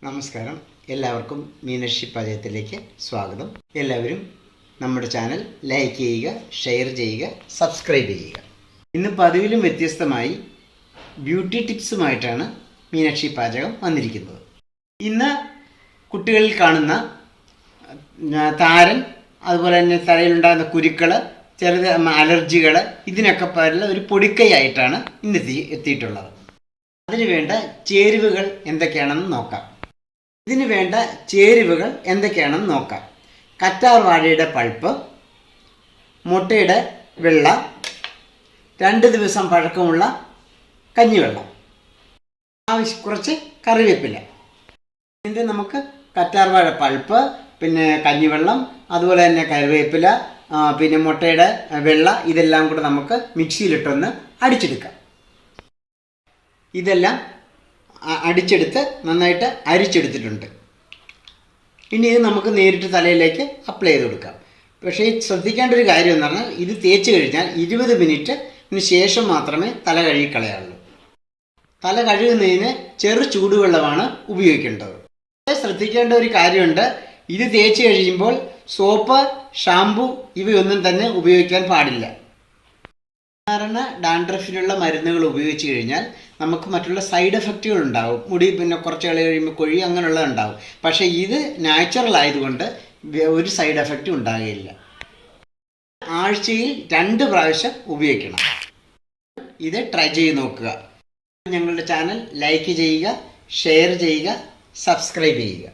നമസ്കാരം. എല്ലാവർക്കും മീനാക്ഷി പാചകത്തിലേക്ക് സ്വാഗതം. എല്ലാവരും നമ്മുടെ ചാനൽ ലൈക്ക് ചെയ്യുക, ഷെയർ ചെയ്യുക, സബ്സ്ക്രൈബ് ചെയ്യുക. ഇന്ന് പതിവിലും വ്യത്യസ്തമായി ബ്യൂട്ടി ടിപ്സുമായിട്ടാണ് മീനാക്ഷി പാചകം വന്നിരിക്കുന്നത്. ഇന്ന് കുട്ടികളിൽ കാണുന്ന താരൻ, അതുപോലെ തന്നെ തലയിലുണ്ടാകുന്ന കുരുക്കൾ, ചെറുത് അലർജികൾ, ഇതിനൊക്കെ പറ്റുന്ന ഒരു പൊടിക്കൈയായിട്ടാണ് ഇന്ന് എത്തിയിട്ടുള്ളത്. അതിന് വേണ്ട ചേരുവകൾ എന്തൊക്കെയാണെന്ന് നോക്കാം. കറ്റാർ വാഴയുടെ പൾപ്പ്, മുട്ടയുടെ വെള്ള, 2 ദിവസം പഴക്കമുള്ള കഞ്ഞിവെള്ളം, കുറച്ച് കറിവേപ്പില. ഇതിൻ്റെ നമുക്ക് കറ്റാർ വാഴ പൾപ്പ്, പിന്നെ കഞ്ഞിവെള്ളം, അതുപോലെ തന്നെ കറിവേപ്പില, പിന്നെ മുട്ടയുടെ വെള്ള, ഇതെല്ലാം കൂടെ നമുക്ക് മിക്സിയിലിട്ടൊന്ന് അടിച്ചെടുക്കാം. ഇതെല്ലാം അടിച്ചെടുത്ത് നന്നായിട്ട് അരിച്ചെടുത്തിട്ടുണ്ട്. ഇനി ഇത് നമുക്ക് നേരിട്ട് തലയിലേക്ക് അപ്ലൈ ചെയ്ത് കൊടുക്കാം. പക്ഷേ ശ്രദ്ധിക്കേണ്ട ഒരു കാര്യം എന്ന് പറഞ്ഞാൽ, ഇത് തേച്ച് കഴിഞ്ഞാൽ 20 മിനിറ്റിന് ശേഷം മാത്രമേ തല കഴുകിക്കളയാറുള്ളൂ. തല കഴുകുന്നതിന് ചെറു ചൂടുവെള്ളമാണ് ഉപയോഗിക്കേണ്ടത്. ശ്രദ്ധിക്കേണ്ട ഒരു കാര്യമുണ്ട്, ഇത് തേച്ച് കഴിയുമ്പോൾ സോപ്പ്, ഷാമ്പു ഇവയൊന്നും തന്നെ ഉപയോഗിക്കാൻ പാടില്ല. സാധാരണ ഡാൻഡ്രഫിനുള്ള മരുന്നുകൾ ഉപയോഗിച്ച് കഴിഞ്ഞാൽ നമുക്ക് മറ്റുള്ള സൈഡ് എഫക്റ്റുകൾ ഉണ്ടാവും. മുടി പിന്നെ കുറച്ച് കളി കഴിയുമ്പോൾ കൊഴി, അങ്ങനെയുള്ളത് ഉണ്ടാവും. പക്ഷേ ഇത് നാച്ചുറൽ ആയതുകൊണ്ട് ഒരു സൈഡ് എഫക്റ്റും ഉണ്ടാകുകയില്ല. ആഴ്ചയിൽ 2 പ്രാവശ്യം ഉപയോഗിക്കണം. ഇത് ട്രൈ ചെയ്ത് നോക്കുക. ഞങ്ങളുടെ ചാനൽ ലൈക്ക് ചെയ്യുക, ഷെയർ ചെയ്യുക, സബ്സ്ക്രൈബ് ചെയ്യുക.